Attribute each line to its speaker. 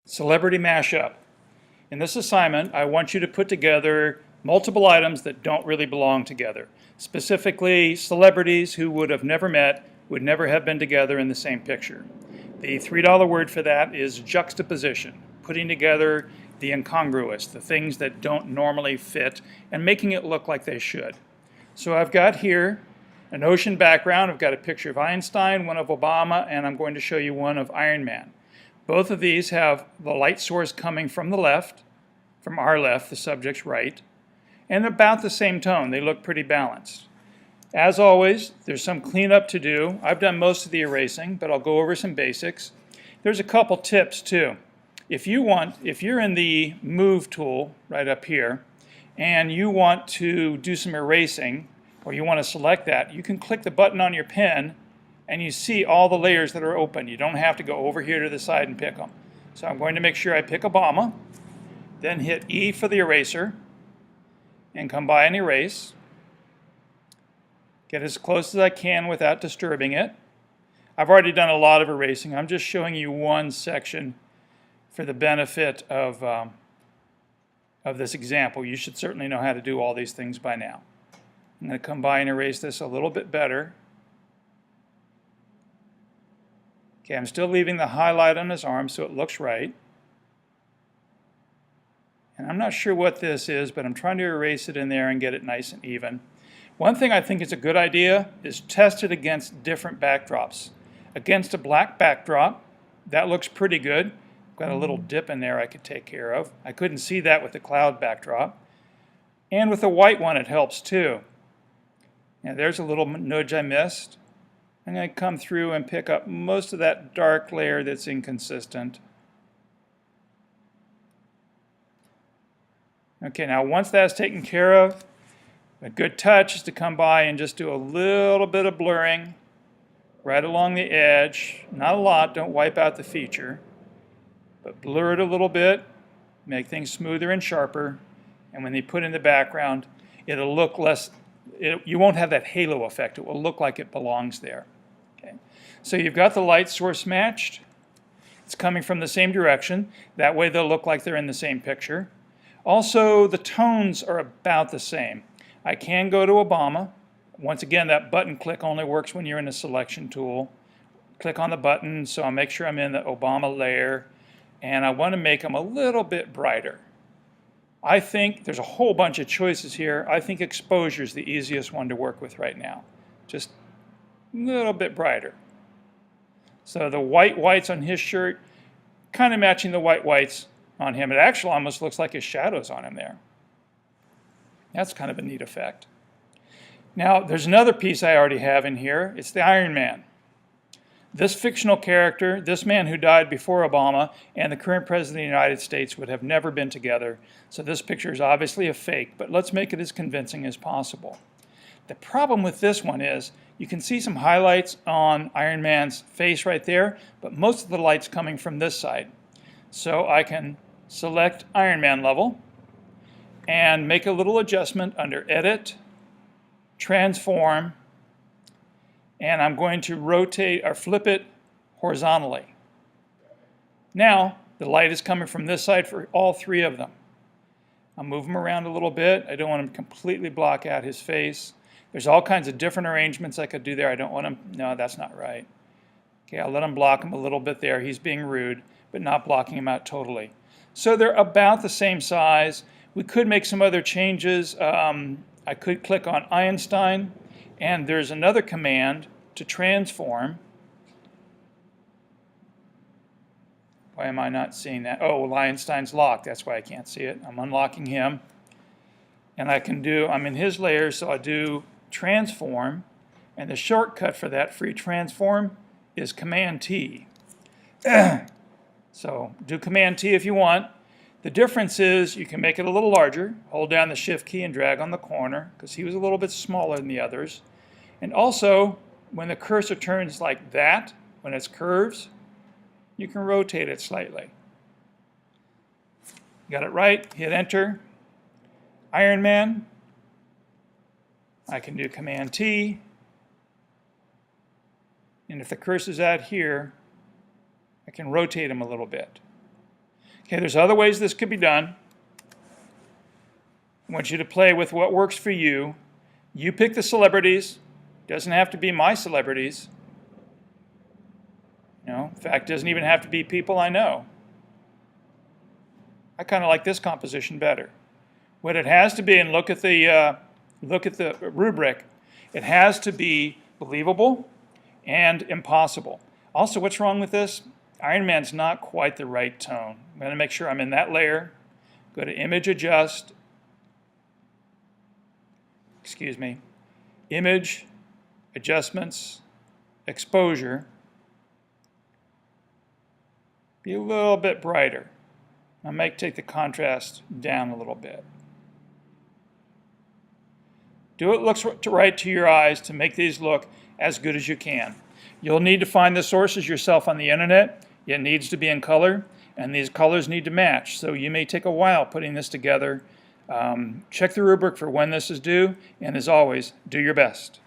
Speaker 1: Celebrity mashup. In this assignment, I want you to put together multiple items that don't really belong together. Specifically, celebrities who would have never met, would never have been together in the same picture. The $3 word for that is juxtaposition, putting together the incongruous, the things that don't normally fit, and making it look like they should. So I've got here an ocean background. I've got a picture of Einstein, one of Obama, and I'm going to show you one of Iron Man. Both of these have the light source coming from the left, from our left, the subject's right, and about the same tone. They look pretty balanced. As always, there's some cleanup to do. I've done most of the erasing, but I'll go over some basics. There's a couple tips too. If you're in the Move tool right up here, and you want to do some erasing, or you want to select that, you can click the button on your pen and you see all the layers that are open. You don't have to go over here to the side and pick them. So I'm going to make sure I pick Obama, then hit E for the eraser, and come by and erase. Get as close as I can without disturbing it. I've already done a lot of erasing. I'm just showing you one section for the benefit of this example. You should certainly know how to do all these things by now. I'm going to come by and erase this a little bit better. Okay, I'm still leaving the highlight on his arm so it looks right. And I'm not sure what this is, but I'm trying to erase it in there and get it nice and even. One thing I think is a good idea is test it against different backdrops. Against a black backdrop, that looks pretty good. I've got a little dip in there I could take care of. I couldn't see that with the cloud backdrop. And with a white one, it helps too. Now there's a little nudge I missed. I'm going to come through and pick up most of that dark layer that's inconsistent. Okay, now once that's taken care of, a good touch is to come by and just do a little bit of blurring right along the edge. Not a lot, don't wipe out the feature, but blur it a little bit, make things smoother and sharper, and when they put in the background, it'll look less, you won't have that halo effect. It will look like it belongs there. Okay. So you've got the light source matched. It's coming from the same direction. That way they'll look like they're in the same picture. Also, the tones are about the same. I can go to Obama. Once again, that button click only works when you're in the selection tool. Click on the button, so I'll make sure I'm in the Obama layer, and I want to make them a little bit brighter. I think there's a whole bunch of choices here. I think exposure is the easiest one to work with right now. Just a little bit brighter. So the whites on his shirt, kind of matching the whites on him. It actually almost looks like his shadows on him there. That's kind of a neat effect. Now, there's another piece I already have in here. It's the Iron Man. This fictional character, this man who died before Obama and the current president of the United States would have never been together. So this picture is obviously a fake, but let's make it as convincing as possible. The problem with this one is you can see some highlights on Iron Man's face right there, but most of the light's coming from this side. So I can select Iron Man level and make a little adjustment under Edit, Transform, and I'm going to rotate or flip it horizontally. Now the light is coming from this side for all three of them. I'll move him around a little bit. I don't want him to completely block out his face. There's all kinds of different arrangements I could do there. I don't want him, no, that's not right. Okay, I'll let him block him a little bit there. He's being rude, but not blocking him out totally. So they're about the same size. We could make some other changes. I could click on Einstein, and there's another command to transform. Why am I not seeing that? Oh, well, Einstein's locked. That's why I can't see it. I'm unlocking him. And I can do, I'm in his layer, so I do transform. And the shortcut for that free transform is Command T. So do Command T if you want. The difference is you can make it a little larger. Hold down the Shift key and drag on the corner, because he was a little bit smaller than the others. And also, when the cursor turns like that, when it's curves, you can rotate it slightly. Got it right, hit Enter. Iron Man, I can do Command T. And if the cursor's out here, I can rotate him a little bit. Okay, there's other ways this could be done. I want you to play with what works for you. You pick the celebrities. Doesn't have to be my celebrities. In fact, it doesn't even have to be people I know. I kind of like this composition better. What it has to be, and look at the rubric, it has to be believable and impossible. Also, what's wrong with this? Iron Man's not quite the right tone. I'm going to make sure I'm in that layer. Go to Image Adjust. Image, Adjustments, Exposure. Be a little bit brighter. I might take the contrast down a little bit. Do what looks right to your eyes to make these look as good as you can. You'll need to find the sources yourself on the internet. It needs to be in color, and these colors need to match. So you may take a while putting this together. Check the rubric for when this is due, and as always, do your best.